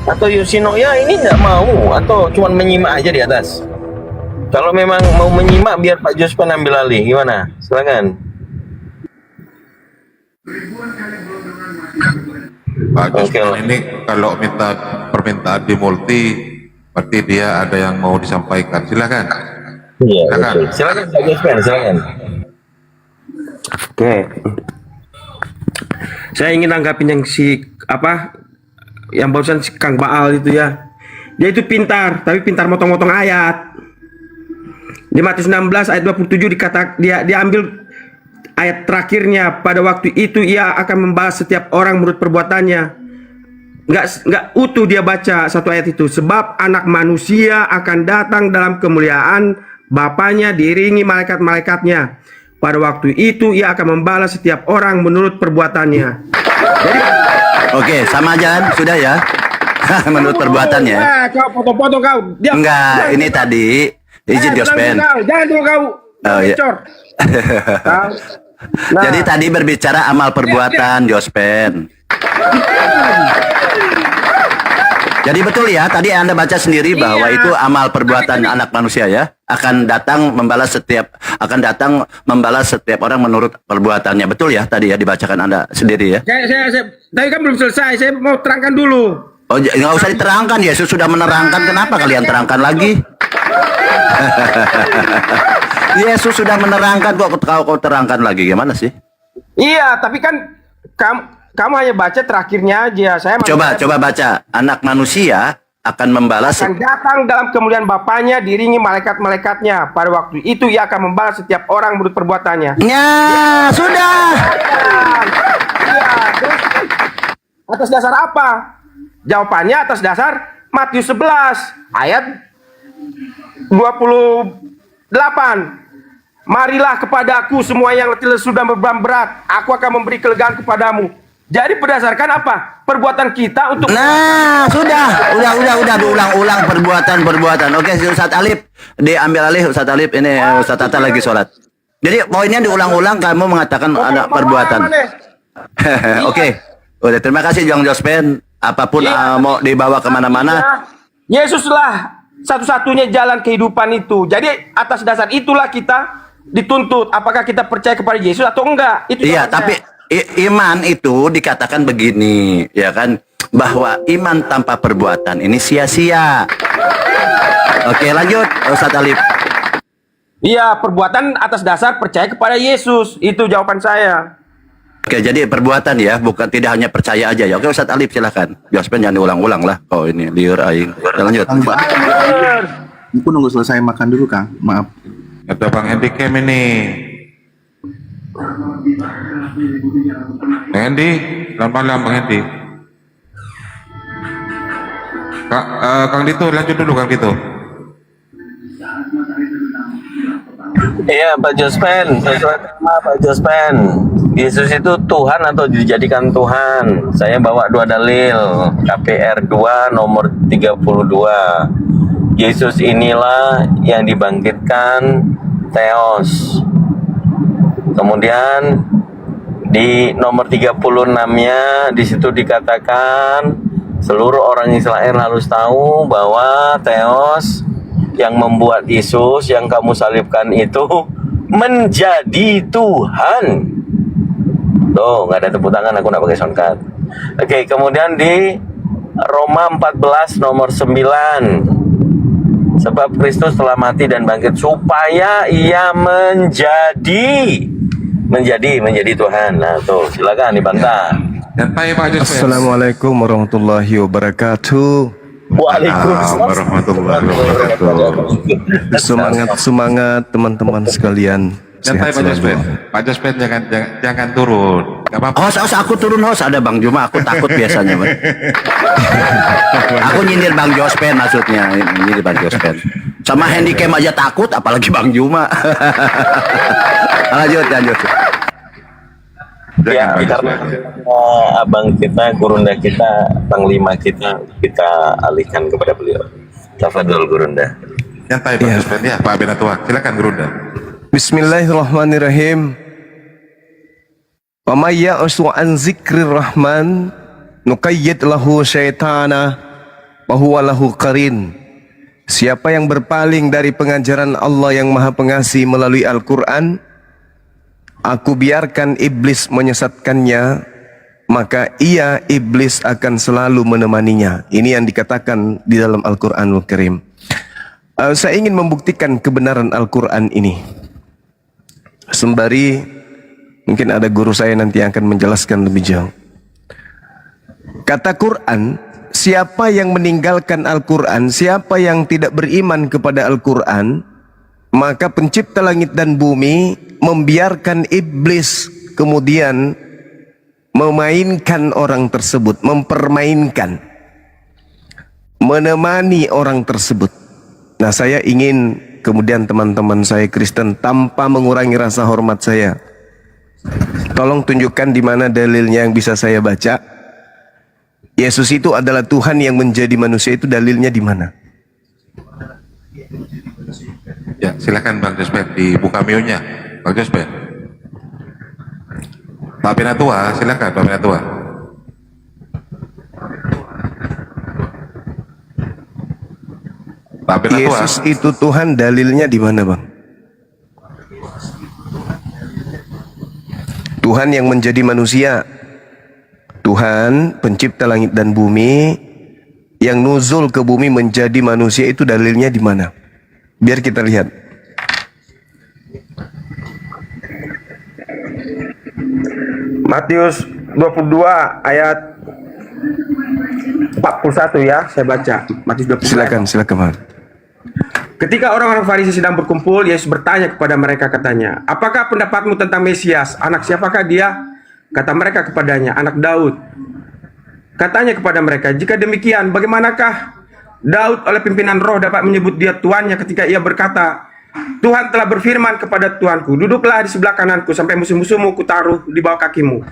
Atau Yoshinoya ini nggak mau atau cuman menyimak aja di atas? Kalau memang mau menyimak biar Pak Jospan ambil alih, gimana? Silakan. Pak Oke Jusman lah. ini kalau minta permintaan di multi, berarti dia ada yang mau disampaikan. Silakan. Iya, Silakan. betul. Silakan Pak Jospan, silakan. Oke. Saya ingin tanggapin yang yang barusan si Kang Baal itu ya. Dia itu pintar, tapi pintar motong-motong ayat. Di Matius 16 ayat 27 dia ambil ayat terakhirnya, pada waktu itu ia akan membalas setiap orang menurut perbuatannya. Nggak utuh dia baca satu ayat itu. Sebab anak manusia akan datang dalam kemuliaan Bapaknya diiringi malaikat-malaikatnya. Pada waktu itu ia akan membalas setiap orang menurut perbuatannya. Jadi, Oke, sama aja kan? Sudah ya? Menurut perbuatannya. Kau foto-foto kau. Diam. Enggak, ini tadi izin Jospen. Jangan dulu kau. Oh, iya. Bocor. Nah, Jadi tadi berbicara amal perbuatan, Jospen. Jadi betul ya, tadi Anda baca sendiri bahwa itu amal perbuatan anak manusia ya, akan datang membalas setiap orang menurut perbuatannya. Betul ya tadi ya dibacakan Anda sendiri ya. saya tadi kan belum selesai. Saya mau terangkan dulu. Oh, nggak usah diterangkan, Yesus sudah menerangkan, kenapa kalian terangkan lagi? Yesus sudah menerangkan, kok kau terangkan lagi, gimana sih? Iya, tapi kan kamu hanya baca terakhirnya aja. Coba baca. Anak manusia akan membalas akan datang dalam kemuliaan Bapaknya diiringi malaikat-malaikatnya. Pada waktu itu ia akan membalas setiap orang menurut perbuatannya. Ya, sudah. Iya, terus atas dasar apa? Jawabannya atas dasar Matius 11 ayat 28. Marilah kepadaku semua yang letih lesu dan beban berat, aku akan memberi kelegaan kepadamu. Jadi berdasarkan apa? Perbuatan kita untuk... Nah, udah diulang-ulang perbuatan. Oke, Ustaz Alif diambil alih. Ustaz Alif ini Ustaz Tata lagi sholat. Jadi poinnya diulang-ulang, kamu mengatakan ada perbuatan. Oke, udah, terima kasih Jong Jospen. Apapun mau dibawa kemana-mana. Yesuslah satu-satunya jalan kehidupan itu. Jadi atas dasar itulah kita dituntut. Apakah kita percaya kepada Yesus atau enggak? Itu Iya, tapi iman itu dikatakan begini, ya kan, bahwa iman tanpa perbuatan ini sia-sia. Oke, lanjut Ustaz Alif. Iya, perbuatan atas dasar percaya kepada Yesus. Itu jawaban saya. Oke, jadi perbuatan ya, bukan tidak hanya percaya aja ya. Oke, Ustaz Alif silakan. Jospen jangan diulang-ulang lah. Oh, ini liur aing. Lanjut. Kang, Mbak. Aku nunggu selesai makan dulu, Kang. Maaf. Ada Bang Hendy Kem ini. Bang Hendy, selamat malam Bang Hendy. Kang Dito, lanjut dulu Kang Dito. Iya Pak Jospan, sesuai tema Pak Jospan. Yesus itu Tuhan atau dijadikan Tuhan? Saya bawa dua dalil. KPR 2 nomor 32. Yesus inilah yang dibangkitkan Theos. Kemudian di nomor 36-nya di situ dikatakan seluruh orang Israel harus tahu bahwa Theos yang membuat Yesus yang kamu salibkan itu menjadi Tuhan. Tuh, nggak ada tepuk tangan, aku nggak pakai soundcard. Oke, kemudian di Roma 14 nomor 9. Sebab Kristus telah mati dan bangkit supaya ia menjadi Tuhan. Nah, tuh, silakan dibantah. Dan Pak Jospen. Assalamualaikum warahmatullahi wabarakatuh. Waalaikumsalam warahmatullahi wabarakatuh. Semangat teman-teman sekalian. Dan Pak Jospen. Pak Jospen jangan turun. Gak apa-apa. Host, aku turun host. Ada Bang Juma, aku takut biasanya. Aku nyindir Bang Jospen maksudnya. Nyindir Bang Jospen. Sama handicam aja takut, apalagi Bang Juma. lanjut. Ya, karena abang kita, gurunda kita, panglima kita alihkan kepada beliau. Tafadhol gurunda. Nyantai Pak Jospen ya, Pak Benatua. Silakan gurunda. Bismillahirrahmanirrahim. Wa may ya'shu an zikrir rahman nuqayyid lahu syaitana Fahuwa lahu qarin. Siapa yang berpaling dari pengajaran Allah yang Maha Pengasih melalui Al-Quran, aku biarkan iblis menyesatkannya, maka ia iblis akan selalu menemaninya. Ini yang dikatakan di dalam Al-Quranul Karim. Saya ingin membuktikan kebenaran Al-Quran ini. Sembari mungkin ada guru saya nanti yang akan menjelaskan lebih jauh. Kata Quran, siapa yang meninggalkan Al-Quran, siapa yang tidak beriman kepada Al-Quran, maka pencipta langit dan bumi membiarkan iblis kemudian memainkan orang tersebut, mempermainkan, menemani orang tersebut. Nah, saya ingin kemudian teman-teman saya Kristen, tanpa mengurangi rasa hormat saya, tolong tunjukkan di mana dalilnya yang bisa saya baca. Yesus itu adalah Tuhan yang menjadi manusia, itu dalilnya di mana? Ya, silakan Bang Josbert dibuka mute-nya. Bang Josbert. Pak Penatua, silakan Pak Penatua. Pak Penatua. Yesus itu Tuhan, dalilnya di mana, Bang? Tuhan yang menjadi manusia, Tuhan pencipta langit dan bumi yang nuzul ke bumi menjadi manusia, itu dalilnya di mana? Biar kita lihat. Matius 22 ayat 41 ya, saya baca. Matius 22. Silakan, Bang. Ketika orang-orang Farisi sedang berkumpul, Yesus bertanya kepada mereka, katanya, "Apakah pendapatmu tentang Mesias? Anak siapakah dia?" Kata mereka kepadanya, "Anak Daud." Katanya kepada mereka, "Jika demikian, bagaimanakah Daud oleh pimpinan roh dapat menyebut dia tuannya ketika ia berkata, Tuhan telah berfirman kepada Tuanku, duduklah di sebelah kananku sampai musuh-musuhmu kutaruh di bawah kakimu."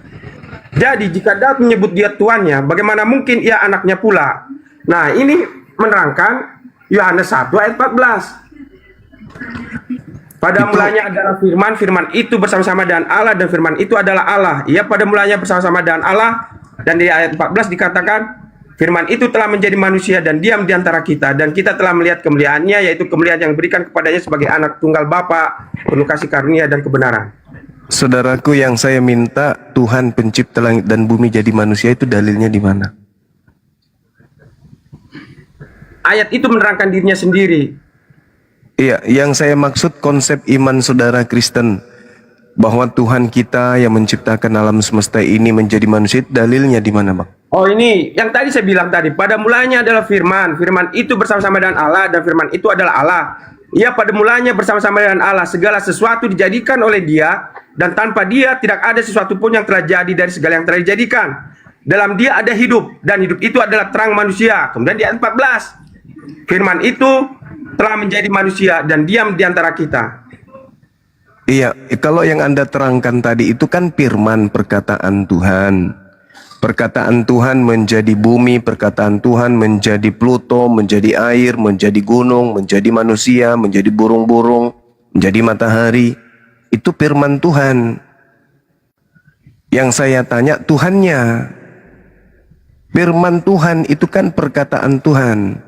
Jadi jika Daud menyebut dia tuannya, bagaimana mungkin ia anaknya pula? Nah, ini menerangkan Yohanes 1 ayat 14. Pada mulanya adalah firman, firman itu bersama-sama dengan Allah, dan firman itu adalah Allah. Ia pada mulanya bersama-sama dengan Allah, dan di ayat 14 dikatakan, firman itu telah menjadi manusia dan diam di antara kita, dan kita telah melihat kemuliaannya, yaitu kemuliaan yang diberikan kepadanya sebagai anak tunggal Bapa, penuh kasih karunia dan kebenaran. Saudaraku, yang saya minta Tuhan pencipta langit dan bumi jadi manusia, itu dalilnya di mana? Ayat itu menerangkan dirinya sendiri. Iya, yang saya maksud konsep iman saudara Kristen, bahwa Tuhan kita yang menciptakan alam semesta ini menjadi manusia, dalilnya di mana, Bang? Oh, ini yang tadi saya bilang tadi, pada mulanya adalah firman, firman itu bersama-sama dengan Allah, dan firman itu adalah Allah. Ia pada mulanya bersama-sama dengan Allah, segala sesuatu dijadikan oleh dia, dan tanpa dia tidak ada sesuatu pun yang telah jadi dari segala yang telah dijadikan. Dalam dia ada hidup, dan hidup itu adalah terang manusia. Kemudian di ayat 14, firman itu telah menjadi manusia dan diam di antara kita. Iya, kalau yang Anda terangkan tadi itu kan firman, perkataan Tuhan. Perkataan Tuhan menjadi bumi, perkataan Tuhan menjadi Pluto, menjadi air, menjadi gunung, menjadi manusia, menjadi burung-burung, menjadi matahari. Itu firman Tuhan. Yang saya tanya Tuhannya. Firman Tuhan itu kan perkataan Tuhan.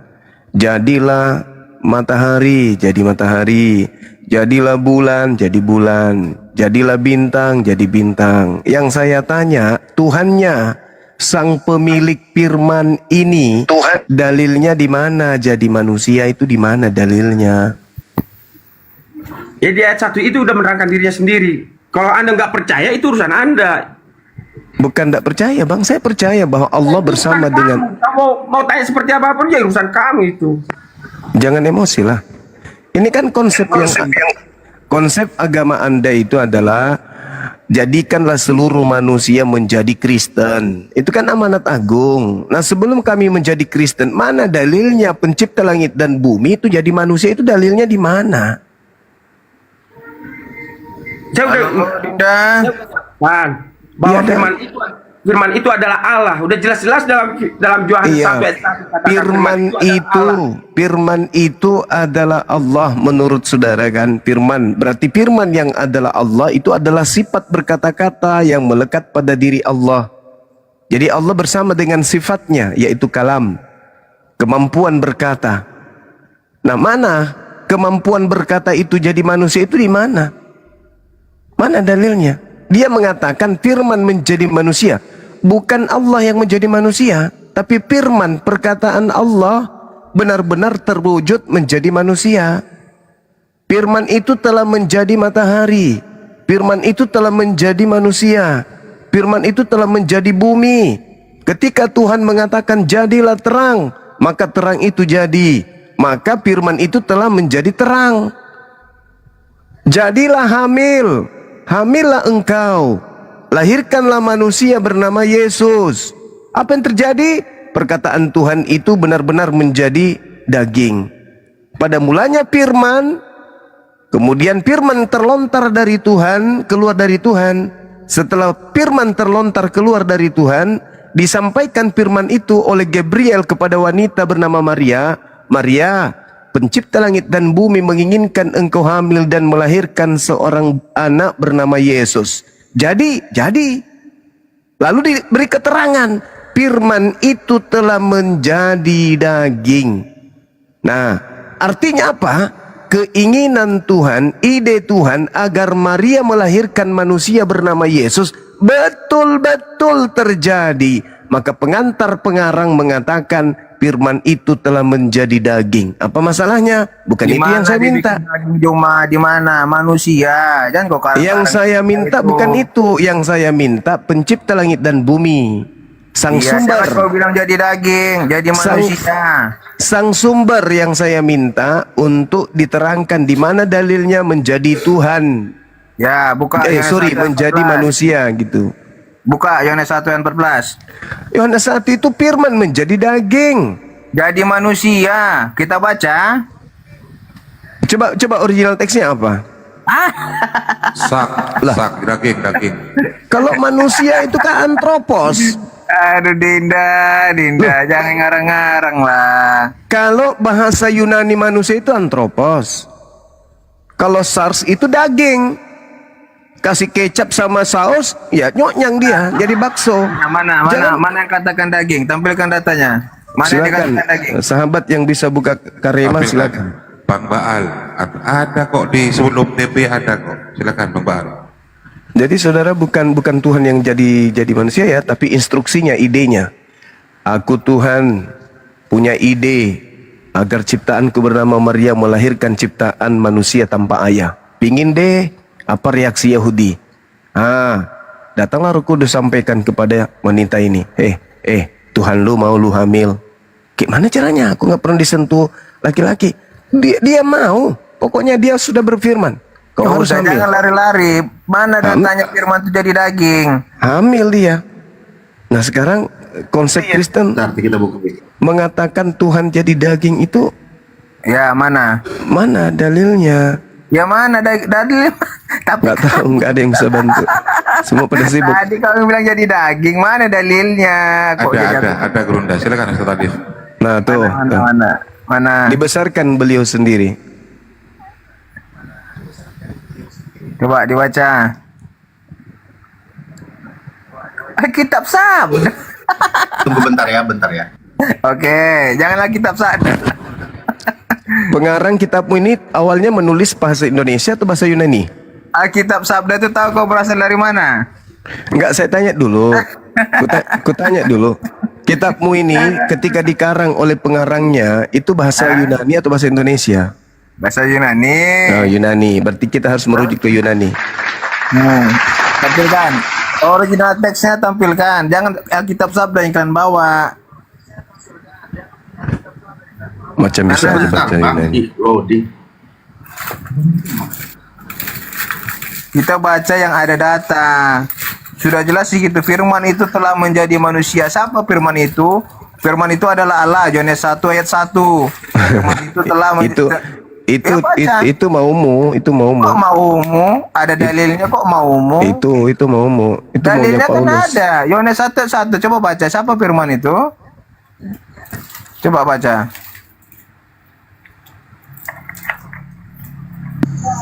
Jadilah matahari, jadi matahari. Jadilah bulan, jadi bulan. Jadilah bintang, jadi bintang. Yang saya tanya, Tuhannya, sang pemilik firman ini, Tuhan, dalilnya di mana? Jadi manusia itu di mana dalilnya? Ya, di ayat 1 itu udah menerangkan dirinya sendiri. Kalau Anda nggak percaya, itu urusan Anda. Bukan tidak percaya, Bang. Saya percaya bahwa Allah bersama dengan... Kamu mau tanya seperti apapun, ya urusan kamu itu. Jangan emosi lah. Ini kan konsep agama Anda itu adalah jadikanlah seluruh manusia menjadi Kristen. Itu kan amanat agung. Nah, sebelum kami menjadi Kristen, mana dalilnya pencipta langit dan bumi itu jadi manusia, itu dalilnya di mana? Saya udah bahwa Iya, firman itu adalah Allah. Udah jelas-jelas dalam Yohanes 1 ayat 1. Firman itu adalah Allah menurut saudara kan? Firman, berarti firman yang adalah Allah itu adalah sifat berkata-kata yang melekat pada diri Allah. Jadi Allah bersama dengan sifatnya, yaitu kalam. kemampuan berkata. Nah, mana kemampuan berkata itu jadi manusia itu di mana? Mana dalilnya? Dia mengatakan firman menjadi manusia. Bukan Allah yang menjadi manusia, tapi firman perkataan Allah benar-benar terwujud menjadi manusia. Firman itu telah menjadi matahari. Firman itu telah menjadi manusia. Firman itu telah menjadi bumi. Ketika Tuhan mengatakan jadilah terang, maka terang itu jadi. Maka firman itu telah menjadi terang. Jadilah hamil, hamillah engkau, lahirkanlah manusia bernama Yesus. Apa yang terjadi? Perkataan Tuhan itu benar-benar menjadi daging. Pada mulanya firman, kemudian firman terlontar dari Tuhan, keluar dari Tuhan. Setelah firman terlontar keluar dari Tuhan, disampaikan firman itu oleh Gabriel kepada wanita bernama Maria. Maria, pencipta langit dan bumi menginginkan engkau hamil dan melahirkan seorang anak bernama Yesus. Jadi. Lalu diberi keterangan, firman itu telah menjadi daging. Nah, artinya apa? Keinginan Tuhan, ide Tuhan agar Maria melahirkan manusia bernama Yesus betul-betul terjadi. Maka pengantar pengarang mengatakan firman itu telah menjadi daging. Apa masalahnya? Bukan itu yang saya minta. Di mana manusia? Jangan kok Yang saya minta bukan itu. Yang saya minta pencipta langit dan bumi. Sang sumber. Kau bilang jadi daging, jadi manusia. Sang sumber yang saya minta untuk diterangkan di mana dalilnya menjadi Tuhan. Ya, buka. Menjadi manusia gitu. Buka Yohanes 1 ayat 14. Yohanes 1 itu firman menjadi daging. Jadi manusia. Kita baca. Coba original teksnya apa? Sak, daging. Kalau manusia itu kan antropos. Aduh Dinda, jangan ngarang-ngarang lah. Kalau bahasa Yunani manusia itu antropos. Kalau SARS itu daging. Kasih kecap sama saus, ya nyonyang dia, jadi bakso. Mana yang katakan daging? Tampilkan datanya. Mana yang Silakan, dikatakan daging? sahabat yang bisa buka Karema, silakan. Bang Baal, ada kok di sebelum TP ada kok. Silakan Bang Baal. Jadi saudara bukan Tuhan yang jadi manusia ya, tapi instruksinya, idenya. Aku Tuhan punya ide agar ciptaanku bernama Maria melahirkan ciptaan manusia tanpa ayah. Pingin deh. Apa reaksi Yahudi? Datanglah Roh Kudus sampaikan kepada wanita ini. Tuhan lu mau lu hamil. Gimana caranya? Aku nggak pernah disentuh laki-laki. Dia mau. Pokoknya dia sudah berfirman. Kau harus hamil. Jangan lari-lari. Mana datanya firman itu jadi daging? Hamil dia. Nah sekarang konsep Kristen Nanti kita buka. mengatakan Tuhan jadi daging itu. Ya mana? Mana dalilnya? Ya mana dalil? Tapi Nggak tahu, nggak ada yang bisa bantu. Semua pada sibuk. tadi kamu bilang jadi daging, mana dalilnya? Ada Gerunda. Silakan Ustaz Adif. Nah tuh, Mana? dibesarkan beliau sendiri. Coba dibaca. Kitab sabda. Tunggu bentar ya. Oke, janganlah kitab sabda. Pengarang kitabmu ini awalnya menulis bahasa Indonesia atau bahasa Yunani? Kitab sabda itu tahu kau berasal dari mana? Enggak, saya tanya dulu. Kutanya dulu. Kitabmu ini ketika dikarang oleh pengarangnya itu bahasa Yunani atau bahasa Indonesia? Bahasa Yunani. Oh, Yunani. Berarti kita harus merujuk ke Yunani. Tampilkan. Original teksnya tampilkan. Jangan kitab sabda yang kalian bawa. Macam bisa baca Yunani. Kita baca yang ada data. Sudah jelas sih gitu. Firman itu telah menjadi manusia. Siapa firman itu? Firman itu adalah Allah. Yohanes 1 ayat 1. Firman itu telah itu maumu. Kok maumu? Ada dalilnya kok maumu? Itu maumu. Itu maunya Dalilnya kan Paulus. ada. Yohanes 1 ayat 1. Coba baca. Siapa firman itu? Coba baca.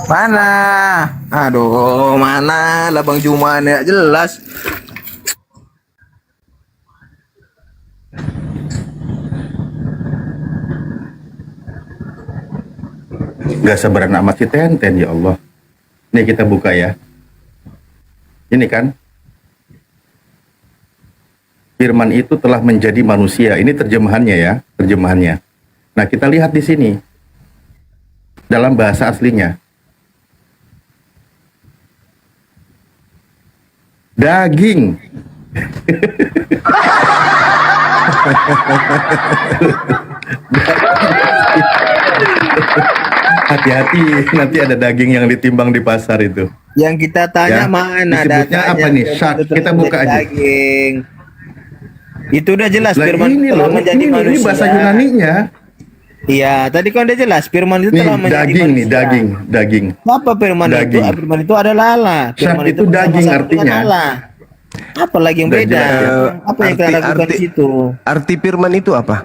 Mana? Aduh, mana lah Bang Juman ya jelas. Gak sabaran amat si Tenten, ya Allah. Ini kita buka ya. Ini kan. Firman itu telah menjadi manusia. Ini terjemahannya ya, terjemahannya. Nah, kita lihat di sini. Dalam bahasa aslinya. Daging. Hati-hati, nanti ada daging yang ditimbang di pasar itu. Yang kita tanya Ya, mana disebutnya datanya? apa nih? Shark. Itu Kita buka aja. daging. Itu udah jelas Lah, firman ini telah loh, menjadi ini manusia. bahasa Yunaninya. Iya, tadi kan udah jelas firman itu Nih, telah menjadi daging manusia. nih, daging. Apa firman itu? Daging. Firman itu adalah Allah. Firman Shark itu daging bersama-sama dengan artinya. Allah. Apa lagi yang Udah beda? jelas. Apa yang kita lakukan di situ? Arti firman itu apa?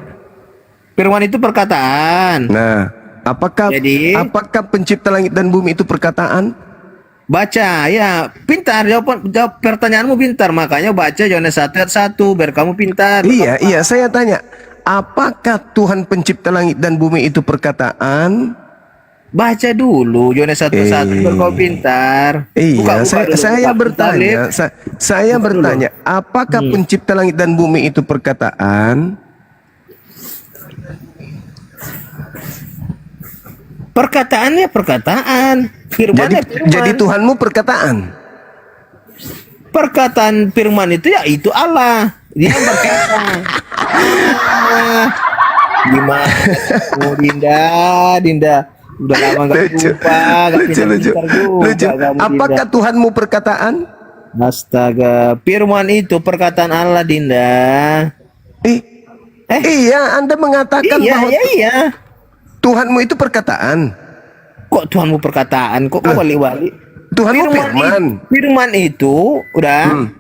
Firman itu perkataan. Nah, apakah Jadi- pencipta langit dan bumi itu perkataan? Baca, ya pintar jawab pertanyaanmu pintar, makanya baca Yohanes 1 ayat 1 biar kamu pintar. Iya, saya tanya, apakah Tuhan pencipta langit dan bumi itu perkataan? Baca dulu Yohanes 1 ayat 1 biar kamu pintar. Iya, Buka dulu, saya buka, bertanya, Talib. saya bertanya, apakah pencipta langit dan bumi itu perkataan? Perkataannya perkataan, firmannya firman. Jadi Tuhanmu perkataan. Perkataan firman itu ya itu Allah. Dia yang berkata. Gimana? Oh, Dinda. Udah lama gak jumpa, gak pintar-pintar juga kamu, Apakah Dinda. Tuhanmu perkataan? Astaga, firman itu perkataan Allah, Dinda. Iya, Anda mengatakan Iya, bahwa iya. Tuhanmu itu perkataan. Kok Tuhanmu perkataan? Kok kau balik-balik? Tuhanmu firman. Firman itu udah.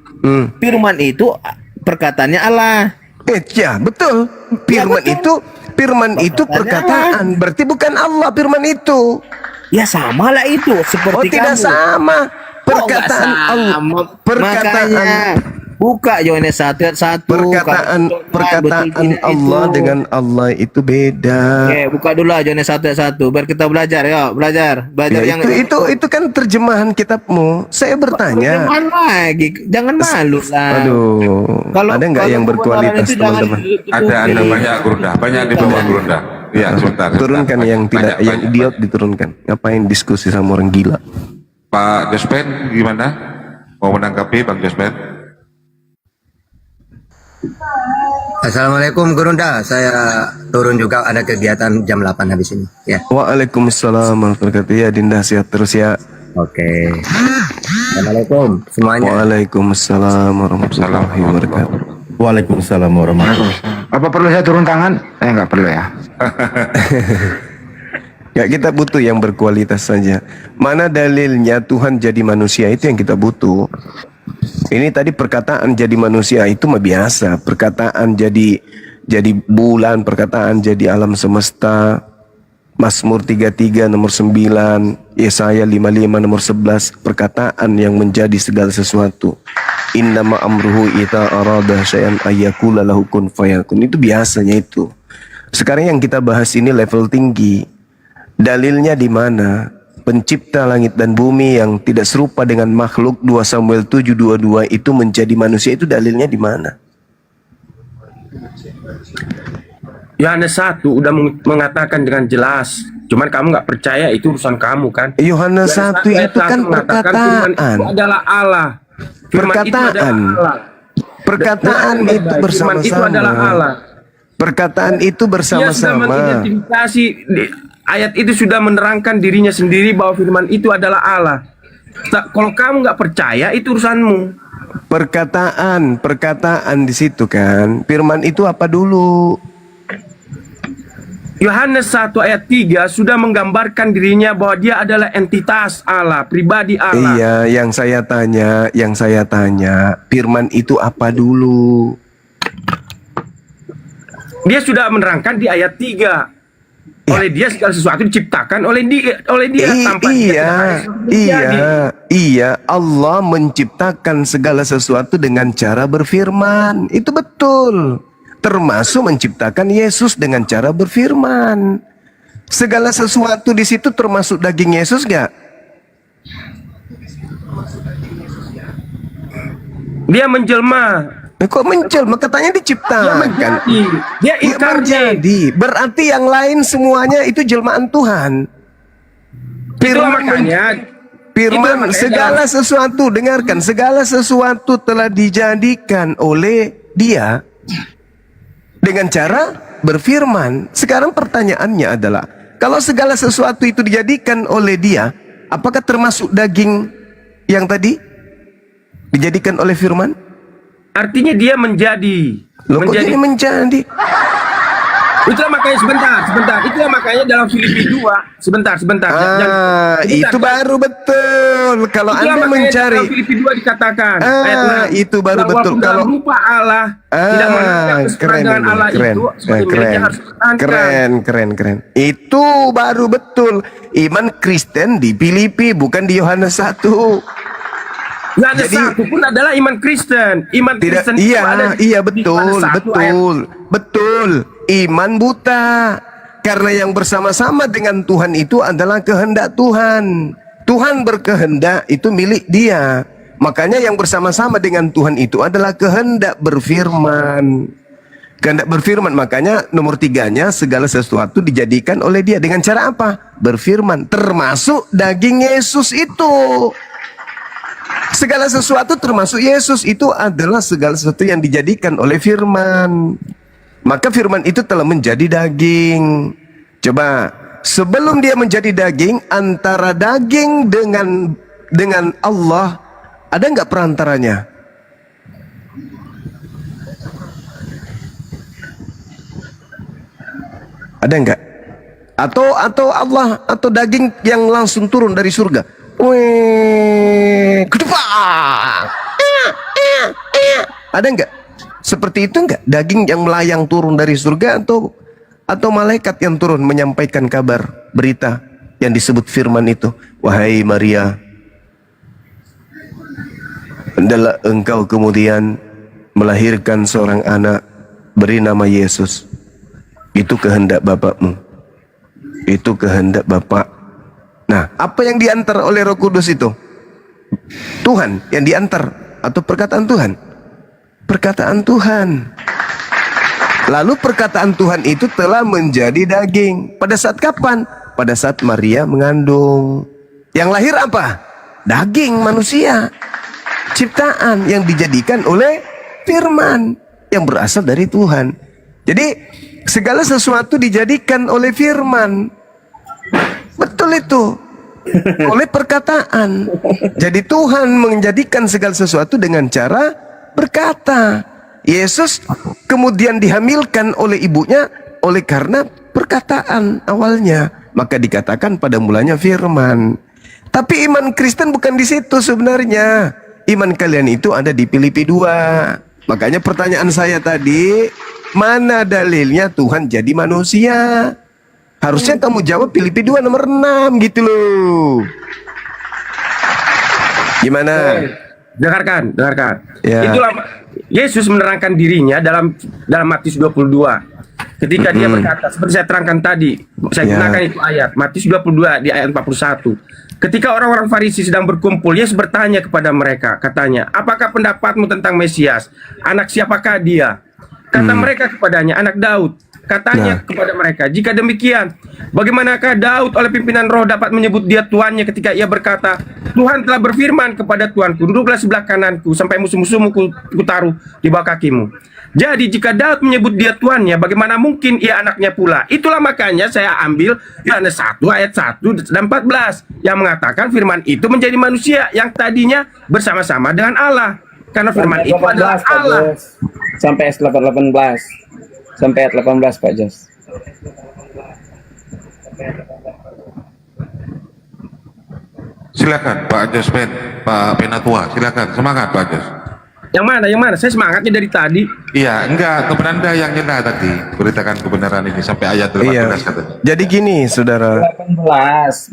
Firman itu perkataannya Allah. Ya, betul. Firman itu perkataan. Berarti bukan Allah firman itu. Ya sama lah itu seperti tidak kamu. sama. Kok nggak Perkataan Allah. sama? Perkataan Makanya, buka Yohanes 1 ayat 1. perkataan Allah dengan Allah itu beda. Oke, buka dulu aja Yohanes 1 ayat 1 biar kita belajar ya, belajar Ya, yang itu kan terjemahan kitabmu. Saya bertanya. Jangan lagi, jangan malu lah. Aduh, ada nggak yang berkualitas, teman-teman? Ada banyak Gurunda, banyak di bawah Gurunda. Iya, sebentar. Turunkan yang tidak, Banyak, yang banyak. idiot diturunkan. Ngapain diskusi sama orang gila? Pak Jospen gimana? Mau menanggapi Bang Jospen? Assalamualaikum Gurunda, saya turun juga ada kegiatan jam 8 habis ini ya. Waalaikumsalam warahmatullahi wabarakatuh. Ya, Dinda sehat terus ya. Oke. Assalamualaikum semuanya. Waalaikumsalam warahmatullahi wabarakatuh. Waalaikumsalam warahmatullahi wabarakatuh. Apa perlu saya turun tangan? Nggak perlu ya. Ya, kita butuh yang berkualitas saja. Mana dalilnya Tuhan jadi manusia, itu yang kita butuh. Ini tadi perkataan jadi manusia itu mah biasa. Perkataan jadi bulan, perkataan jadi alam semesta. Mazmur 33 nomor 9, Yesaya 55 nomor 11, perkataan yang menjadi segala sesuatu. Innama amruhu ita arada syai'an ayyakula lahu kun fayakun. Itu biasanya itu. Sekarang yang kita bahas ini level tinggi. Dalilnya di mana? Pencipta langit dan bumi yang tidak serupa dengan makhluk, 2 Samuel 7:22 itu menjadi manusia, itu dalilnya di mana? Yohanes 1 udah mengatakan dengan jelas. Cuman kamu nggak percaya, itu urusan kamu kan. Yohanes 1 ayat itu kan 1 mengatakan Firman perkataan. itu adalah Allah. Firman itu adalah Perkataan. Allah. Perkataan Dan itu Firman itu adalah bersama-sama. Allah. Perkataan itu Dia sudah bersama-sama. mengidentifikasi ayat itu sudah menerangkan dirinya sendiri bahwa firman itu adalah Allah. Kalau kamu nggak percaya, itu urusanmu. Perkataan di situ kan. Firman itu apa dulu? Yohanes 1 ayat 3 sudah menggambarkan dirinya bahwa dia adalah entitas Allah, pribadi Allah. Iya, yang saya tanya, firman itu apa dulu? Dia sudah menerangkan di ayat 3. Oleh dia segala sesuatu diciptakan oleh dia tanpa dia tidak ada sesuatu terjadi. Iya, Allah menciptakan segala sesuatu dengan cara berfirman. Itu betul. Termasuk menciptakan Yesus dengan cara berfirman. Segala sesuatu di situ termasuk daging Yesus gak? Dia menjelma. Kok menjelma? Katanya diciptakan. Dia Ya, menjadi. Berarti yang lain semuanya itu jelmaan Tuhan. Itulah makanya Firman segala sesuatu, dengarkan, segala sesuatu telah dijadikan oleh Dia dengan cara berfirman. Sekarang pertanyaannya adalah, kalau segala sesuatu itu dijadikan oleh Dia, apakah termasuk daging yang tadi dijadikan oleh firman? Artinya dia menjadi. Loh, kok jadi menjadi? Itulah makanya sebentar. Itulah makanya dalam Filipi 2, sebentar. Itu baru betul. Kalau Anda mencari, dalam Filipi 2 dikatakan itu baru betul. Kalau rupa Allah tidak keren, dengan Allah itu sebagai miliknya harus dipertahankan. keren. Itu baru betul. Iman Kristen di Filipi, bukan di Yohanes 1. Nggak ada satu pun adalah iman Kristen. Iman Kristen itu ada di betul. Iman buta. Karena yang bersama-sama dengan Tuhan itu adalah kehendak Tuhan. Tuhan berkehendak itu milik Dia. Makanya yang bersama-sama dengan Tuhan itu adalah kehendak berfirman. Kehendak berfirman, makanya nomor 3-nya segala sesuatu dijadikan oleh Dia. Dengan cara apa? Berfirman. Termasuk daging Yesus itu. Segala sesuatu termasuk Yesus itu adalah segala sesuatu yang dijadikan oleh firman. Maka firman itu telah menjadi daging. Coba, sebelum dia menjadi daging, antara daging dengan Allah, ada nggak perantaranya? Ada nggak? Atau Allah, atau daging yang langsung turun dari surga? Ada nggak seperti itu nggak? Daging yang melayang turun dari surga atau malaikat yang turun menyampaikan kabar berita yang disebut firman itu? Wahai Maria, hendaklah engkau kemudian melahirkan seorang anak, beri nama Yesus. Itu kehendak Bapakmu. Itu kehendak Bapak. Nah, apa yang diantar oleh Roh Kudus itu? Tuhan yang diantar atau perkataan Tuhan? Perkataan Tuhan. Lalu perkataan Tuhan itu telah menjadi daging. Pada saat kapan? Pada saat Maria mengandung. Yang lahir apa? Daging manusia. Ciptaan yang dijadikan oleh firman yang berasal dari Tuhan. Jadi segala sesuatu dijadikan oleh firman. Betul itu. Oleh perkataan. Jadi Tuhan menjadikan segala sesuatu dengan cara berkata. Yesus kemudian dihamilkan oleh ibunya oleh karena perkataan awalnya. Maka dikatakan pada mulanya firman. Tapi iman Kristen bukan di situ sebenarnya. Iman kalian itu ada di Filipi 2. Makanya pertanyaan saya tadi, mana dalilnya Tuhan jadi manusia? Harusnya kamu jawab Filipi 2 nomor 6 gitu loh. Gimana? Dengarkan. Ya. Itulah Yesus menerangkan dirinya dalam Matius 22. Ketika dia berkata, seperti saya terangkan tadi, saya gunakan itu ayat Matius 22 di ayat 41. Ketika orang-orang Farisi sedang berkumpul, Yesus bertanya kepada mereka, katanya, apakah pendapatmu tentang Mesias? Anak siapakah dia? Kata mereka kepadanya, anak Daud. Katanya kepada mereka, jika demikian, bagaimanakah Daud oleh pimpinan roh dapat menyebut dia tuannya ketika ia berkata, Tuhan telah berfirman kepada Tuanku, duduklah sebelah kananku sampai musuh-musuhmu kutaruh di bawah kakimu. Jadi jika Daud menyebut dia tuannya, bagaimana mungkin ia anaknya pula? Itulah makanya saya ambil Yohanes 1 ayat 1 dan 14 yang mengatakan firman itu menjadi manusia yang tadinya bersama-sama dengan Allah. Karena firman itu adalah Allah. Sampai ayat 18. Sampai ayat 18 Pak Jos. Silakan Pak Jos Pak Penatua, silakan semangat Pak Jos. Yang mana? Saya semangatnya dari tadi. Iya, enggak, kebenaran Anda yang nyena tadi. Beritakan kebenaran ini sampai ayat 18 katanya. Jadi gini, saudara. 18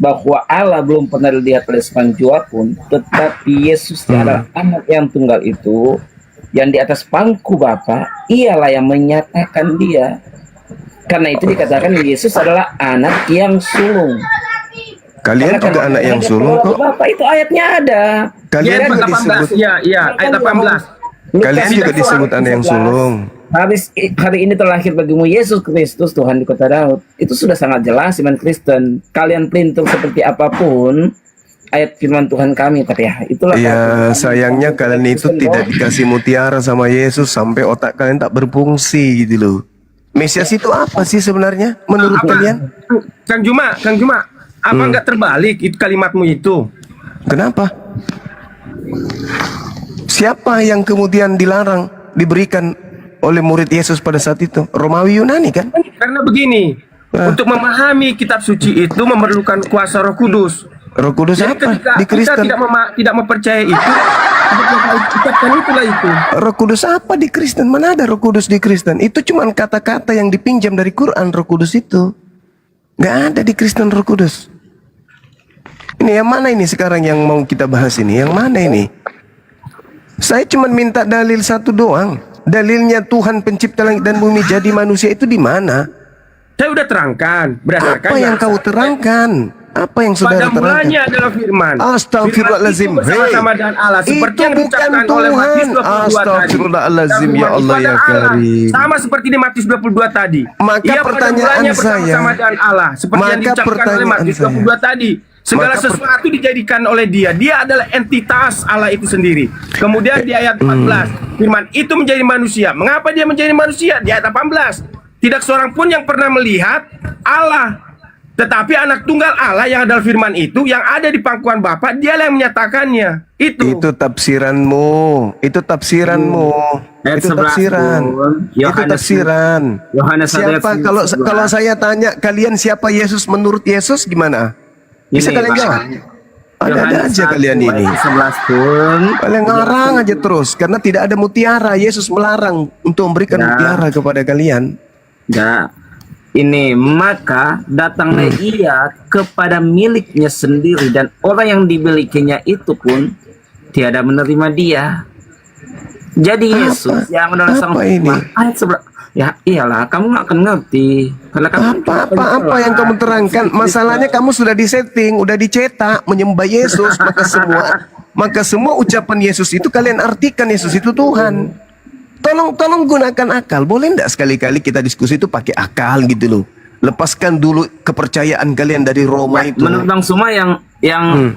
bahwa Allah belum pernah dilihat oleh seorang jua pun, tetapi Yesus adalah anak yang tunggal itu yang di atas pangku Bapa, ialah yang menyatakan dia. Karena itu dikatakan Yesus adalah anak yang sulung. Kalian juga anak yang sulung kok. Bapak itu ayatnya ada. Kalian juga disebut, Ayat 18. kalian juga disebut anak yang sulung. Hari ini terlahir bagimu Yesus Kristus Tuhan di kota Daud. Itu sudah sangat jelas iman Kristen. Kalian pelintir seperti apapun ayat firman Tuhan kami, tapi ya itulah. Ya, sayangnya kalian itu tidak dikasih mutiara sama Yesus sampai otak kalian tak berfungsi gitu loh. Mesias itu apa sih sebenarnya menurut kalian? Kang Juma, apa nggak terbalik itu kalimatmu itu? Kenapa? Siapa yang kemudian dilarang diberikan oleh murid Yesus pada saat itu? Romawi Yunani kan? Karena begini, untuk memahami kitab suci itu memerlukan kuasa Roh Kudus. Roh Kudus Jadi apa? ketika Di Kristen. kita tidak mempercayai itu, ucapkan itulah itu. Roh Kudus apa di Kristen? Mana ada Roh Kudus di Kristen? Itu cuma kata-kata yang dipinjam dari Quran. Roh Kudus itu nggak ada di Kristen Roh Kudus. Ini yang mana ini sekarang yang mau kita bahas ini? Yang mana ini? Saya cuma minta dalil satu doang. Dalilnya Tuhan pencipta langit dan bumi jadi manusia itu di mana? Saya udah terangkan berdasarkan Apa yang kau terangkan? Apa yang saudara pada mulanya terangkan? adalah firman. Astagfirullahaladzim. Firman itu bersama-sama dengan Allah seperti Itu yang bukan diucapkan oleh Matius Tuhan. 22 tadi. Astagfirullahaladzim, ya Firman Allah itu ya adalah Allah. Karim. Sama seperti di Matius 22 tadi. Maka Ia pada pertanyaan mulanya saya- bersama-sama dengan Allah seperti yang Maka diucapkan oleh pertanyaan Matius saya- 22 tadi. Segala Maka sesuatu dijadikan oleh Dia. Dia adalah entitas Allah itu sendiri. Kemudian di ayat 14, firman itu menjadi manusia. Mengapa dia menjadi manusia? Di ayat 18, tidak seorang pun yang pernah melihat Allah. Tetapi anak tunggal Allah yang adalah firman itu yang ada di pangkuan Bapa, dialah yang menyatakannya. Itu tafsiranmu. Itu tafsiranmu. Ayat Itu 11 tafsiran. pun. Itu tafsiran. Yohanes 1 ayat Siapa 11. kalau saya tanya kalian siapa Yesus menurut Yesus gimana? Bisa Ini, kalian Pak. jawab? Ada aja kalian ini. 11 pun. Kalian ngarang aja terus karena tidak ada mutiara. Yesus melarang untuk memberikan Ya. mutiara kepada kalian. Ya, ini maka datanglah ia kepada miliknya sendiri dan orang yang dimilikinya itu pun tiada menerima dia. Jadi Yesus yang adalah sang Apa ini? firman, ayat 11. Ya iyalah, kamu nggak akan ngerti. Karena kamu Apa yang kamu terangkan? Masalahnya kamu sudah disetting, udah dicetak menyembah Yesus, maka semua ucapan Yesus itu kalian artikan Yesus itu Tuhan. Tolong gunakan akal. Boleh enggak sekali-kali kita diskusi itu pakai akal gitu loh. Lepaskan dulu kepercayaan kalian dari Roma itu. Menurut Bang Suma yang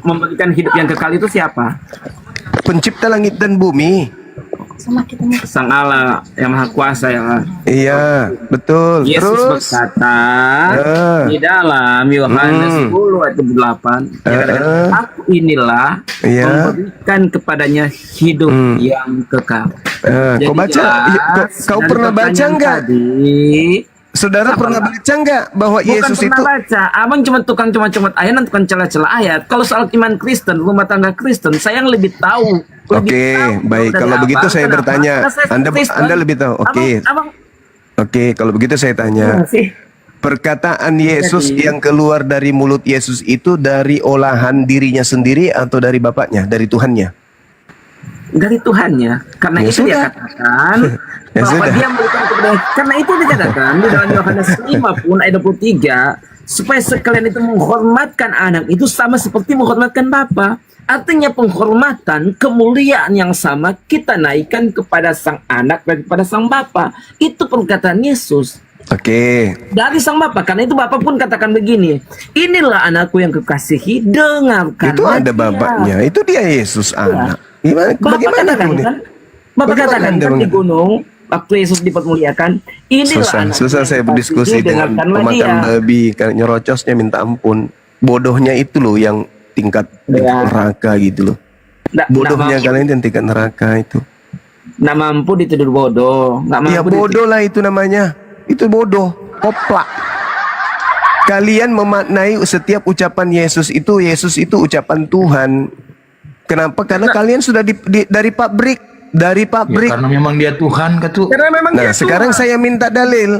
memberikan hidup yang kekal itu siapa? Pencipta langit dan bumi. Sang Allah yang Maha Kuasa ya. Iya, betul. Yesus Terus berkata di dalam Yohanes 10 ayat 8, dia katakan, aku inilah Iya. memberikan kepadanya hidup yang kekal. kau baca? Kau pernah baca enggak? Saudara pernah baca enggak bahwa Yesus Bukan itu pernah baca, abang cuma tukang comot ayat dan tukang celah-celah ayat. Kalau soal iman Kristen, rumah tangga Kristen, saya yang lebih tahu. Oke, baik. Kalau begitu saya bertanya, Anda lebih tahu. Oke. Oke, kalau begitu saya tanya. Perkataan Yesus yang keluar dari mulut Yesus itu dari olahan dirinya sendiri atau dari Bapaknya, dari Tuhannya? Dari Tuhannya. Karena Ya itu dia sudah. katakan Ya bahwa sudah. dia memberikan kepada, karena itu dikatakan di dalam Yohanes 5 pun ayat 23, supaya sekalian itu menghormatkan anak itu sama seperti menghormatkan Bapa. Artinya penghormatan, kemuliaan yang sama kita naikkan kepada sang anak daripada sang Bapa. Itu perkataan Yesus. Oke. Dari sang Bapa, karena itu Bapa pun katakan begini, inilah anakku yang kekasihi, dengarkan. Itu ada Bapaknya. Itu dia Yesus anak. Gimana? Bapak Bagaimana katakan kemudian? kan, Bapak Bagaimana katakan Anda kan di mengerti? gunung waktu Yesus dipermuliakan, inilah anak Susah saya berdiskusi dengan pemakan babi karena nyerocosnya minta ampun. Bodohnya itu loh yang tingkat neraka gitu loh. Bodohnya kalian yang tingkat neraka itu. Nggak mampu dituduh bodoh, nggak mampu. Ya bodoh lah itu namanya. Itu bodoh, koplak. Kalian memaknai setiap ucapan Yesus itu ucapan Tuhan. Kenapa? Karena kalian sudah dari pabrik. Karena memang dia Tuhan katu. Nah, sekarang saya minta dalil.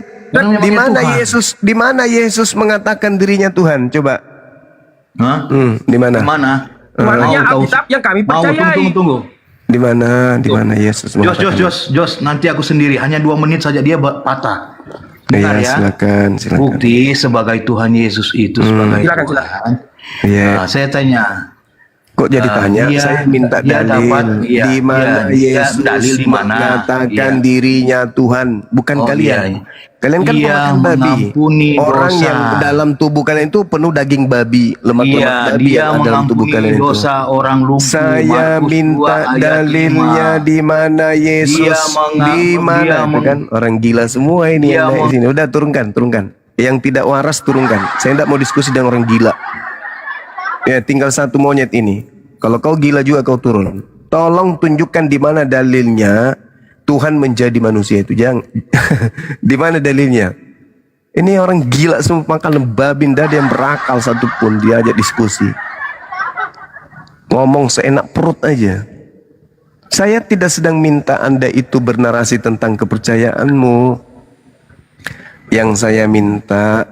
Di mana Yesus mengatakan dirinya Tuhan? Coba. Hah? Di mana? Mana? Maknanya Alkitab yang kami percayai. Tunggu. Di mana Yesus mengatakan? Jos, nanti aku sendiri. Hanya 2 menit saja dia patah. Iya, ya. silakan. Bukti sebagai Tuhan Yesus itu sebagai Silakan, Tuhan. Iya. Nah, saya tanya, Kok jadi tanya? dia- Saya minta dia dalil. dapat- iya, Di mana iya, Yesus dalil di mana? mengatakan Iya. dirinya Tuhan, bukan Oh, kalian. iya. Kalian kan Dia pemakan babi. mengampuni Orang dosa. yang dalam tubuh kalian itu penuh daging babi, lemak-lemak iya, babi dia yang ada dalam tubuh mengampuni kalian itu. dosa orang lumpuh. Saya Markus 2 minta ayat dalilnya 5. di mana Yesus, di mana itu kan orang gila semua ini Dia yang naik sini. Udah turunkan. Yang tidak waras turunkan. Saya tidak mau diskusi dengan orang gila. Ya, tinggal satu monyet ini. Kalau kau gila juga kau turun. Tolong tunjukkan di mana dalilnya Tuhan menjadi manusia itu. Jangan. Di mana dalilnya? Ini orang gila semua, makan babi, tidak ada yang berakal satupun diajak diskusi. Ngomong seenak perut aja. Saya tidak sedang minta Anda itu bernarasi tentang kepercayaanmu. Yang saya minta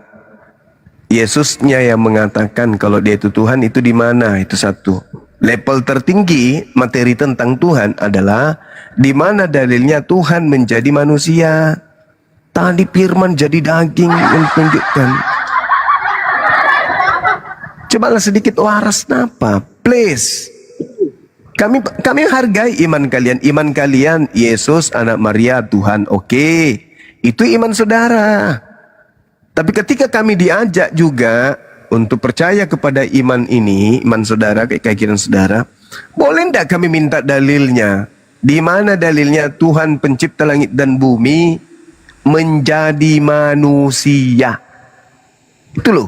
Yesusnya yang mengatakan kalau dia itu Tuhan itu di mana? Itu satu. Level tertinggi materi tentang Tuhan adalah di mana dalilnya Tuhan menjadi manusia. Tadi firman jadi daging yang tunjukkan. Cobalah sedikit waras napa, please. Kami hargai iman kalian. Iman kalian Yesus anak Maria Tuhan, oke. Itu iman saudara. Tapi ketika kami diajak juga untuk percaya kepada iman ini, iman saudara, keyakinan saudara, boleh tidak kami minta dalilnya? Di mana dalilnya Tuhan pencipta langit dan bumi menjadi manusia? Itu loh.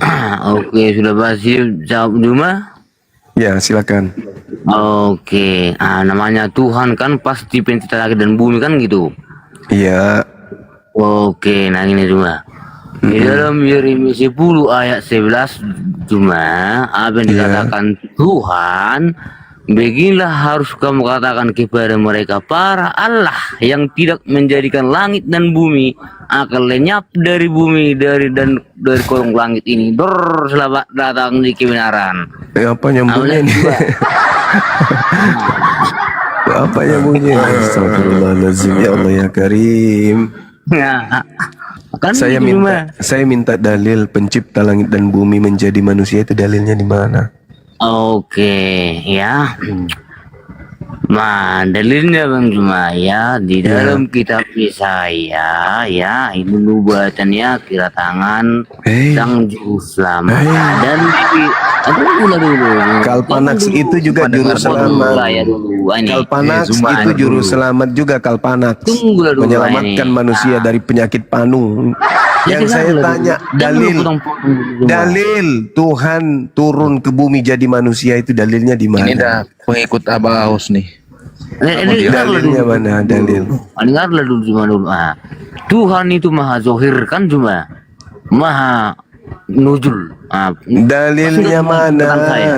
Oke, sudah pasti jawab cuma. Ya, silakan. Oke, namanya Tuhan kan pasti pencipta langit dan bumi kan gitu. Iya. Oke, nah ini cuma. Di dalam Yeremia 10 ayat 11 cuma apa yang dikatakan Tuhan, beginilah harus kamu katakan kepada mereka, para Allah yang tidak menjadikan langit dan bumi akan lenyap dari bumi dari kolong langit ini. Selamat datang di kebenaran. Apa nyambungnya ini? Apa nyambungnya? Astagfirullahaladzim, ya Allah ya Karim. Nah, kan Saya gitu, saya minta dalil pencipta langit dan bumi menjadi manusia itu dalilnya di mana? Oke, ya. Nah, dalilnya Bang Juma ya di dalam kitab Yesaya ya, ini nubuatannya kira tangan sang juru selamat dan dulu. Kalpanax itu juga juru selamat. Kalpanax itu juru selamat juga Kalpanax. Menyelamatkan manusia dari penyakit panu. Yang saya tanya dalil Tuhan turun ke bumi jadi manusia itu dalilnya di mana? Ini dah pengikut Abah Aus nih. Dalilnya mana? Dalil. Dengarlah dulu cuma dulu. Tuhan itu maha zohir kan cuma maha nuzul. Dalilnya mana?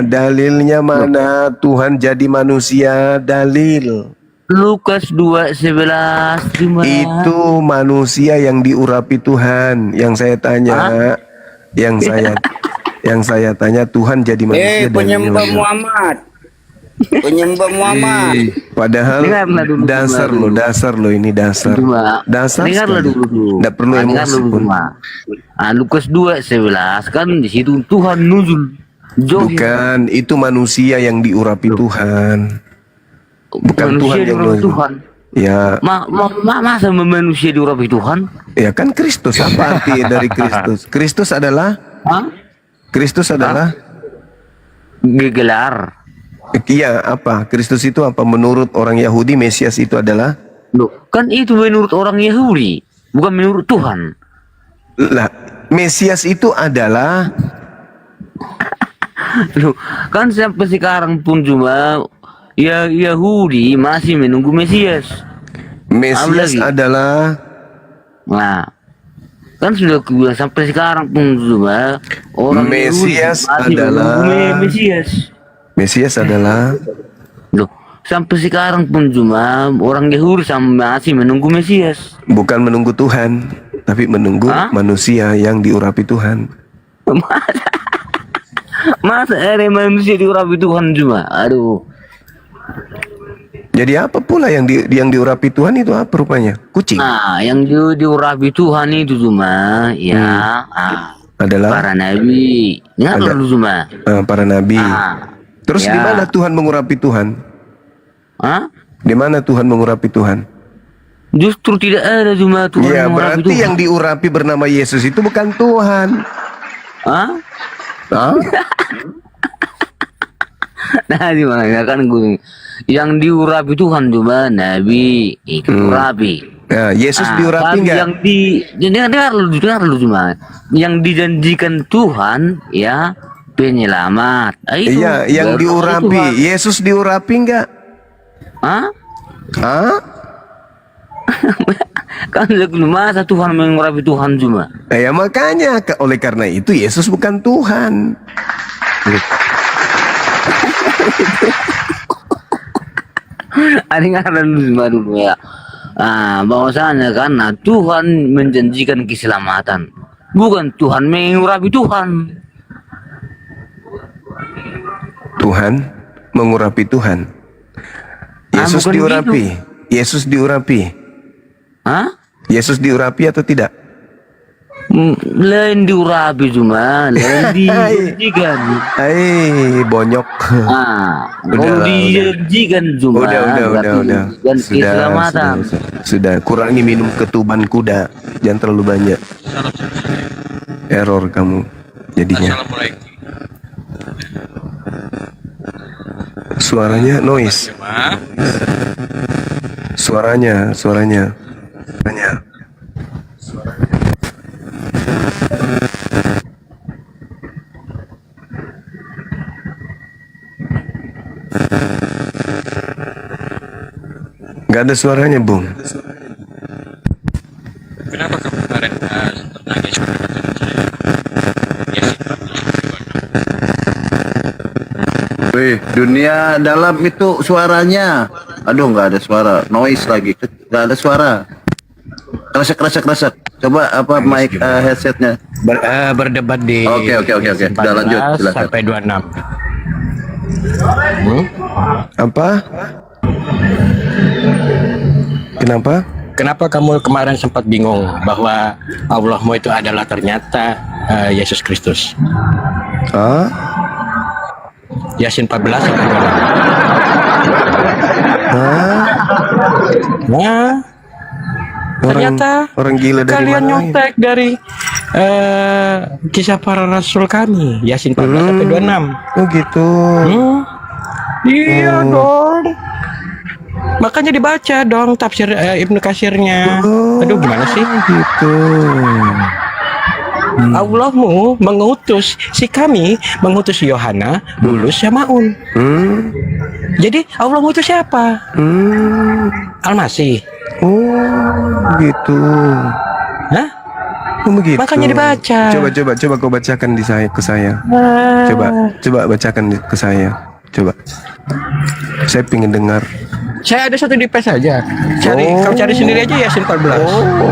Dalilnya mana? Tuhan jadi manusia. Dalil. Lukas 2:11 cuma. Itu manusia yang diurapi Tuhan. Yang saya tanya, yang saya tanya Tuhan jadi manusia. Penyembah Muhammad. Penyembah Muhammad. Padahal dasar lo ini dasar. Dasar. Dengarlah dulu. Tidak perlu emosi pun. Lukas 2:11 kan di situ Tuhan nuzul. Bukan, itu manusia yang diurapi Tuhan. Bukan Tuhan yang nuzul. Tuhan. Ya. Masa manusia diurapi Tuhan? Ya kan Kristus, apa arti dari Kristus? Kristus adalah gelar. Iya, apa? Kristus itu apa? Menurut orang Yahudi, Mesias itu adalah? Loh, kan itu menurut orang Yahudi, bukan menurut Tuhan. Lah, Mesias itu adalah Loh, kan sampai sekarang pun cuma ya Yahudi masih menunggu Mesias. Mesias adalah, nah, kan sudah bilang sampai sekarang pun cuma orang Mesias Yahudi masih adalah menunggu Mesias. Mesias adalah, loh, sampai sekarang pun cuma orang Yahudi masih menunggu Mesias. bukan menunggu Tuhan, tapi menunggu manusia yang diurapi Tuhan. Masa ada manusia diurapi Tuhan cuma? Aduh. Jadi apa pula yang diurapi Tuhan itu apa rupanya? Kucing. Nah, yang diurapi Tuhan itu cuma ya Adalah para nabi. Ingat dulu cuma. para nabi. Terus ya. di mana Tuhan mengurapi Tuhan? Di mana Tuhan mengurapi Tuhan? Justru tidak ada cuma Tuhan Ya, mengurapi berarti Tuhan. yang diurapi bernama Yesus itu bukan Tuhan. Nah, di mana kan gue yang diurapi Tuhan cuma nabi itu urapi. Ya, Yesus diurapi tapi enggak? yang dengar lu cuma yang dijanjikan Tuhan ya penyelamat. Itu Iya, yang baru diurapi. Tuhan. Yesus diurapi enggak? Kan masa Tuhan mengurapi Tuhan cuma. Ya makanya oleh karena itu Yesus bukan Tuhan. Ada ngaran dulu ya. Bahwasanya karena Tuhan menjanjikan keselamatan, bukan Tuhan mengurapi Tuhan. Tuhan mengurapi Tuhan. Yesus bukan diurapi. Yesus diurapi. Yesus diurapi atau tidak? Lain diurapi cuma, lain dijanjikan. Bonyok. Kalau dijanjikan cuma. Udah. Dan keselamatan. Sudah. Kurangi minum ketuban kuda. Jangan terlalu banyak. Error kamu jadinya. Suaranya noise. Suaranya. Gak ada suaranya, Bung. Kenapa kamu kemarin bertanya Wih, dunia dalam itu suaranya. Aduh, nggak ada suara. Noise lagi. Nggak ada suara. Kresek. Coba apa mic headsetnya? Berdebat di Oke. Udah lanjut, silakan. sampai 26. Apa? Kenapa? Kenapa kamu kemarin sempat bingung bahwa Allahmu itu adalah ternyata Yesus Kristus? Yasin 14 sampai 26. Ternyata orang gila dari kalian mana? nyontek dari kisah para rasul kami, Yasin 14 sampai 26. Oh gitu. Iya dong. Makanya dibaca dong tafsir Ibnu Katsirnya. Aduh, gimana sih? Gitu. Allahmu mengutus kami mengutus Yohana, Bulus, Syamaun. Jadi Allah mengutus siapa? Al-Masih. Gitu. Hah? Begitu. Makanya dibaca. Coba kau bacakan ke saya. Coba bacakan ke saya. Coba. Saya pengen dengar. Saya ada satu di PES aja. Kamu cari sendiri aja Yasin 14.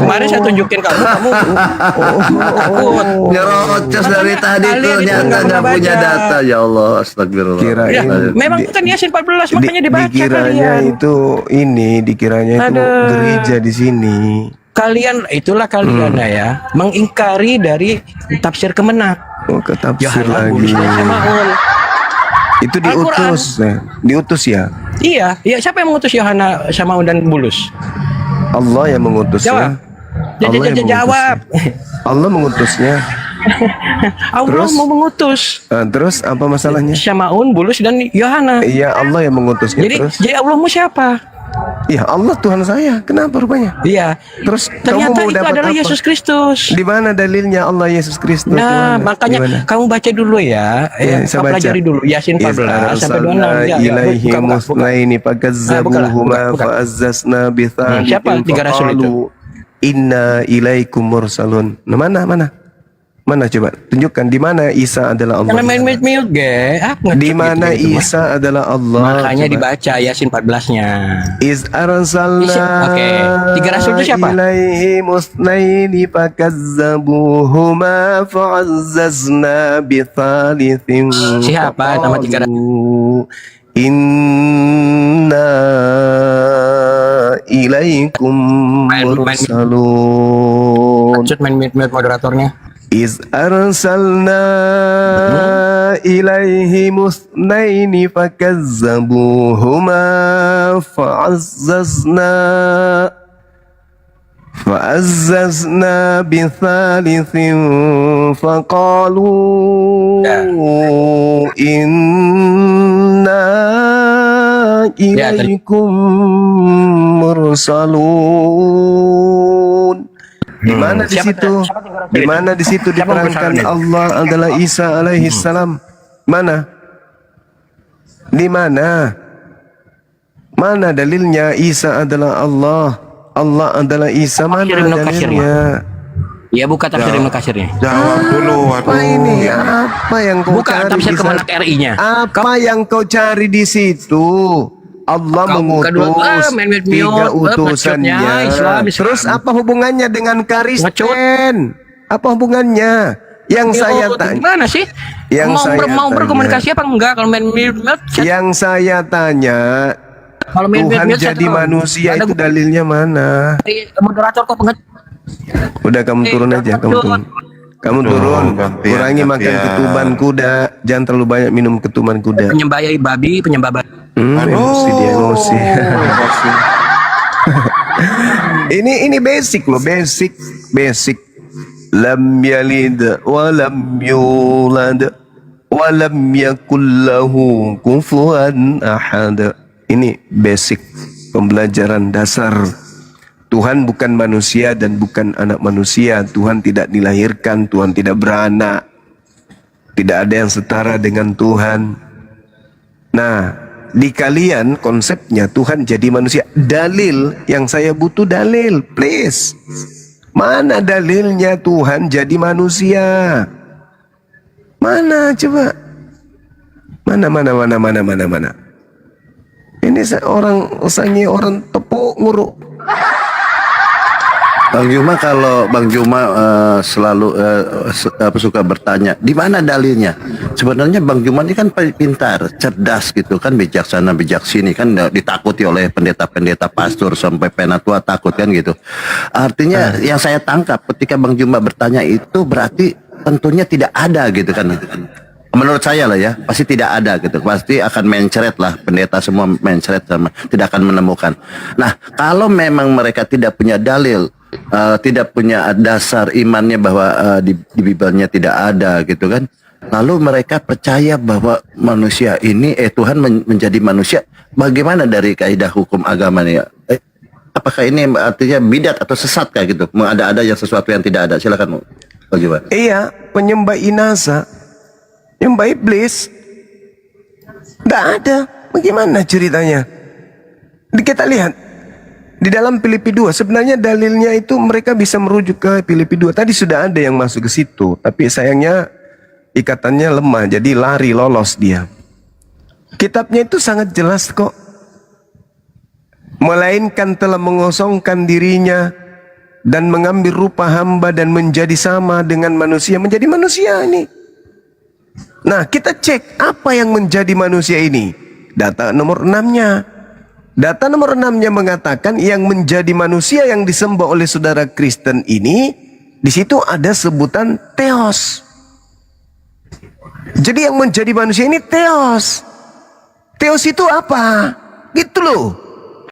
Kemarin saya tunjukin kamu takut. Nyerocos dari tadi ternyata nggak punya data. Ya Allah, astagfirullah. Memang bukan Yasin 14, makanya dibaca dikiranya kalian. Dikiranya itu gereja di sini. Itulah kalian ya, mengingkari dari tafsir Kemenak. Ke tafsir Yohana, lagi. Bulus, dan Syamaun. Itu diutus ya. Iya. Siapa yang mengutus Yohana, Syamaun dan Bulus? Allah yang mengutusnya. Jawab. Allah mengutusnya. Allah mau mengutus. Terus apa masalahnya? Syamaun, Bulus, dan Yohana. Iya, Allah yang mengutusnya. Jadi Allah mau siapa? Iya, Allah Tuhan saya. Kenapa rupanya? Iya. Terus Ternyata kamu mau itu dapat adalah apa? Yesus Kristus. Di mana dalilnya Allah Yesus Kristus? Nah, makanya kamu baca dulu ya. Saya pelajari dulu Yasin 14 sampai 26. Ilaihi musnaini fakazzabuhuma fa'azzazna bithalithim. Siapa tiga rasul itu? Inna ilaikum mursalun. Nah, mana coba tunjukkan di mana Isa adalah Allah. Karena main mute Di mana Isa adalah Allah. Makanya dibaca Yasin 14-nya. Iz arsalna. Oke. Tiga rasul itu siapa? Ilaihi musnaini fakazzabuhuma fa'azzazna bithalithim. Siapa nama tiga rasul? Inna arsalna ilaikum mursalun. Lanjut main moderatornya. Iz arsalna ilaihi musnaini fakazzabuhuma fa'azzazna bithalithin faqalu inna ilaikum mursalun. Di mana di situ? Di mana di situ diterangkan Allah adalah Isa alaihi salam? Mana? Di mana? Mana dalilnya Isa adalah Allah? Allah adalah Isa, mana dalilnya? Ya, buka tafsir Ibnu Katsirnya. Jawab dulu. Apa ini? Apa yang kau Buka cari tafsir di Kemenak sana? RI-nya. Apa yang kau cari di situ? Allah mengutus tiga utusannya. Terus apa hubungannya dengan Kristen? Apa hubungannya? Yang saya tanya. Gimana sih? Mau berkomunikasi apa enggak kalau main Yang saya tanya, Tuhan jadi manusia itu dalilnya mana? Moderator kok pengen. Udah kamu turun aja, kamu turun. Kamu turun, kurangi makan ketuban kuda, jangan terlalu banyak minum ketuban kuda. Penyembah babi, penyembah babi. Emosi dia, emosi. Ini basic loh, basic. Lam yalid wa lam yulad wa lam yakul lahu kufuwan ahad. Ini basic pembelajaran dasar. Tuhan bukan manusia dan bukan anak manusia. Tuhan tidak dilahirkan, Tuhan tidak beranak. Tidak ada yang setara dengan Tuhan. Nah, di kalian konsepnya Tuhan jadi manusia. Dalil yang saya butuh dalil, please. Mana dalilnya Tuhan jadi manusia? Mana coba? Mana? Ini orang sangi orang tepuk nguruk. Bang Juma, kalau Bang Juma selalu suka bertanya, di mana dalilnya? Sebenarnya Bang Juma ini kan pintar, cerdas gitu kan, bijaksana, bijaksini kan, ditakuti oleh pendeta-pendeta pastor sampai penatua takut kan gitu. Artinya yang saya tangkap ketika Bang Juma bertanya itu berarti tentunya tidak ada gitu kan. Menurut saya lah ya, pasti tidak ada gitu. Pasti akan mencret lah, pendeta semua mencret sama, tidak akan menemukan. Nah, kalau memang mereka tidak punya dalil, tidak punya dasar imannya bahwa di Bibelnya tidak ada gitu kan, lalu mereka percaya bahwa manusia ini Tuhan menjadi manusia, bagaimana dari kaidah hukum agama nih? Apakah ini artinya bidat atau sesat kayak gitu? Ada yang sesuatu yang tidak ada? Silakan bagaimana? Iya, penyembah inasa, penyembah iblis, tidak ada. Bagaimana ceritanya? Kita lihat di dalam Filipi 2, sebenarnya dalilnya itu mereka bisa merujuk ke Filipi 2. Tadi sudah ada yang masuk ke situ, tapi sayangnya ikatannya lemah, jadi lari lolos dia. Kitabnya itu sangat jelas kok. Melainkan telah mengosongkan dirinya dan mengambil rupa hamba dan menjadi sama dengan manusia, menjadi manusia ini. Nah, kita cek apa yang menjadi manusia ini. Data nomor 6-nya. Data nomor 6-nya mengatakan yang menjadi manusia yang disembah oleh saudara Kristen ini, di situ ada sebutan theos. Jadi yang menjadi manusia ini theos. Theos itu apa? Gitu loh.